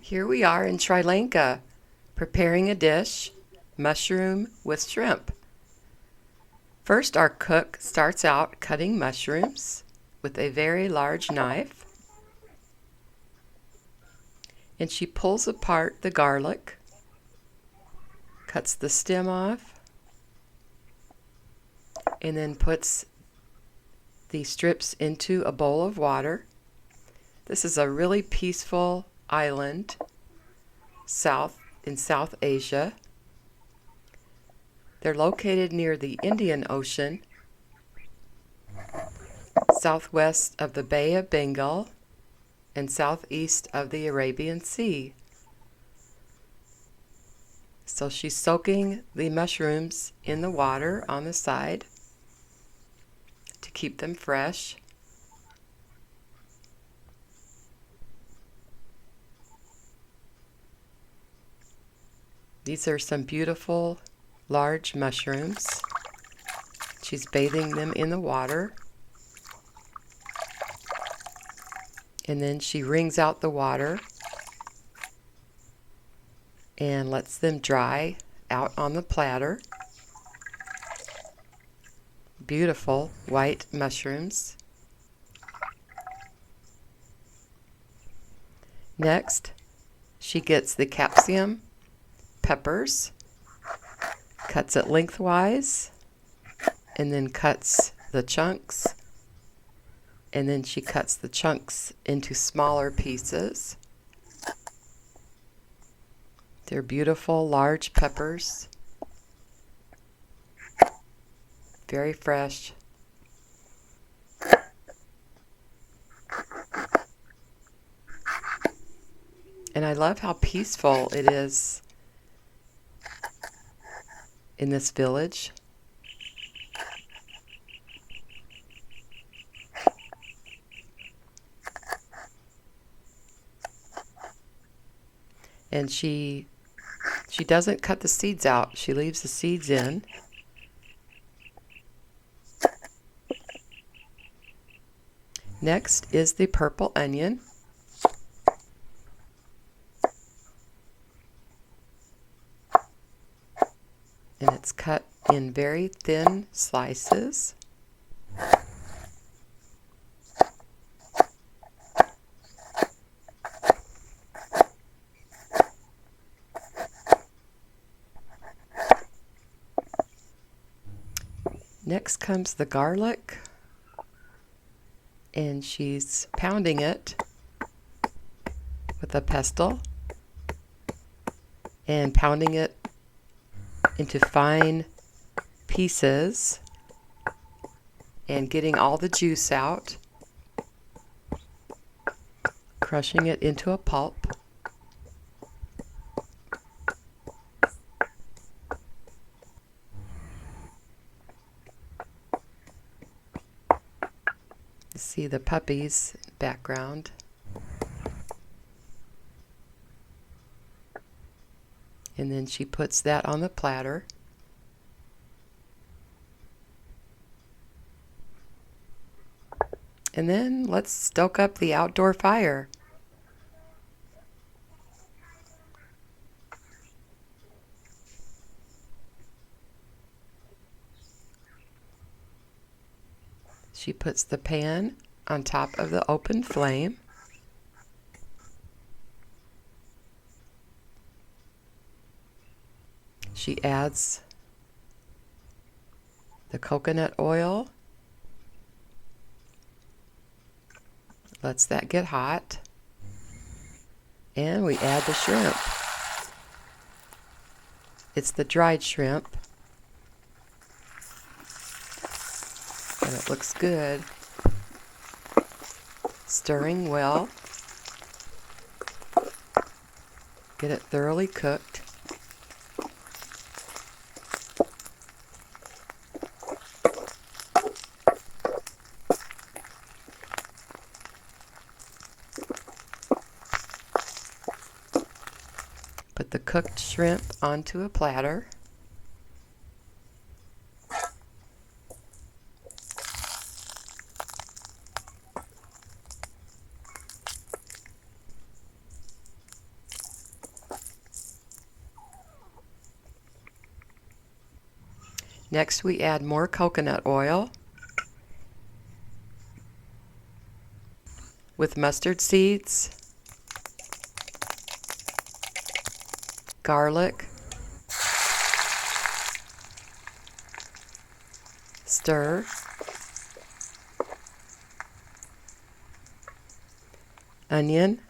Here we are in Sri Lanka, preparing a dish, mushroom with shrimp. First, our cook starts out cutting mushrooms with a very large knife, and she pulls apart the garlic, cuts the stem off, and then puts the strips into a bowl of water. This is a really peaceful island in South Asia. They're located near the Indian Ocean, southwest of the Bay of Bengal, and southeast of the Arabian Sea. So she's soaking the mushrooms in the water on the side to keep them fresh. These are some beautiful large mushrooms. She's bathing them in the water. And then she wrings out the water and lets them dry out on the platter. Beautiful white mushrooms. Next, she gets the capsicum, peppers, cuts it lengthwise, and then cuts the chunks, and then she cuts the chunks into smaller pieces. They're beautiful large peppers, very fresh. And I love how peaceful it is in this village. And she doesn't cut the seeds out. She leaves the seeds in. Next is the purple onion. And it's cut in very thin slices. Next comes the garlic, and she's pounding it with a pestle and pounding it into fine pieces and getting all the juice out, crushing it into a pulp. See the puppies background. And then she puts that on the platter. And then let's stoke up the outdoor fire. She puts the pan on top of the open flame. She adds the coconut oil, lets that get hot, and we add the shrimp. It's the dried shrimp, and it looks good. Stirring well. Get it thoroughly cooked. Put the cooked shrimp onto a platter. Next we add more coconut oil with mustard seeds, garlic, stir, onion,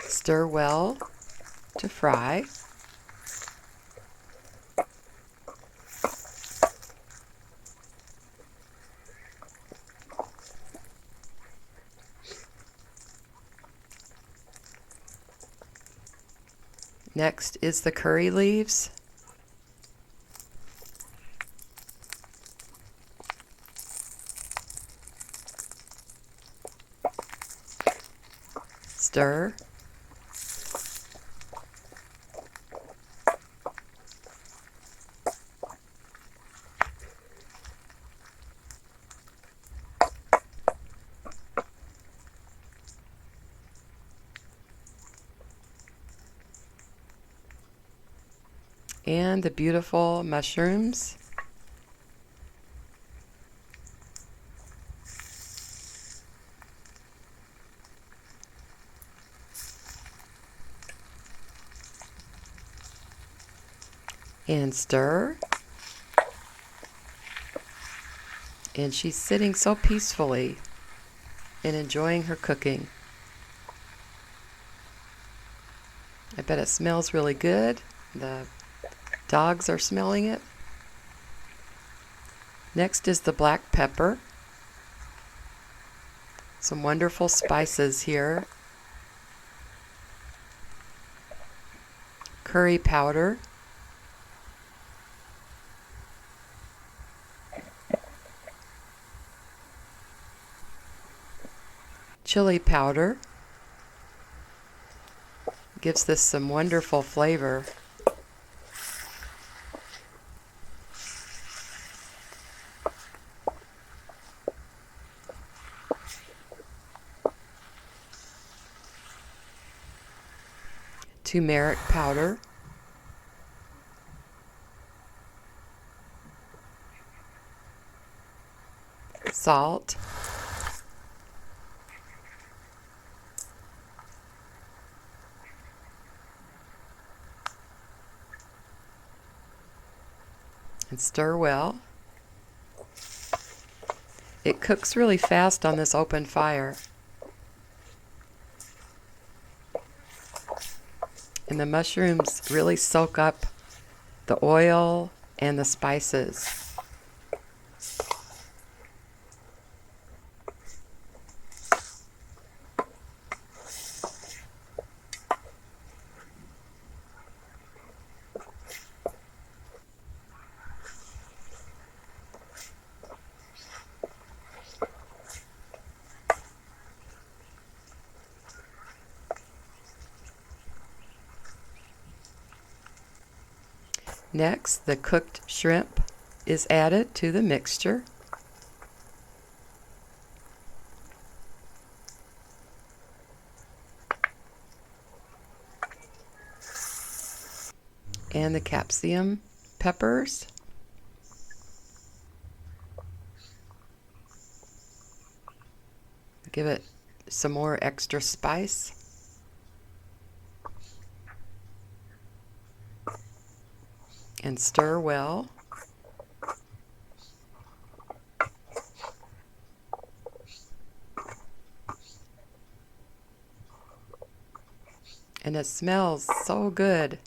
stir well to fry. Next is the curry leaves. Stir. And the beautiful mushrooms. And stir. And she's sitting so peacefully and enjoying her cooking. I bet it smells really good. The dogs are smelling it. Next is the black pepper. Some wonderful spices here. Curry powder. Chilli powder. Gives this some wonderful flavor. Turmeric powder. Salt. And stir well. It cooks really fast on this open fire. And the mushrooms really soak up the oil and the spices. Next, the cooked shrimp is added to the mixture. And the capsicum peppers. Give it some more extra spice. And stir well. And it smells so good.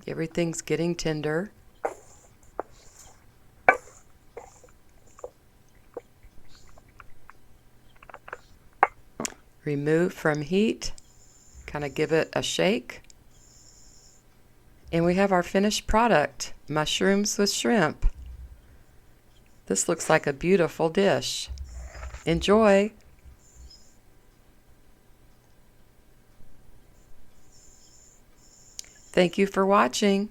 Everything's getting tender. Remove from heat, kind of give it a shake. And we have our finished product, mushrooms with shrimp. This looks like a beautiful dish. Enjoy! Thank you for watching.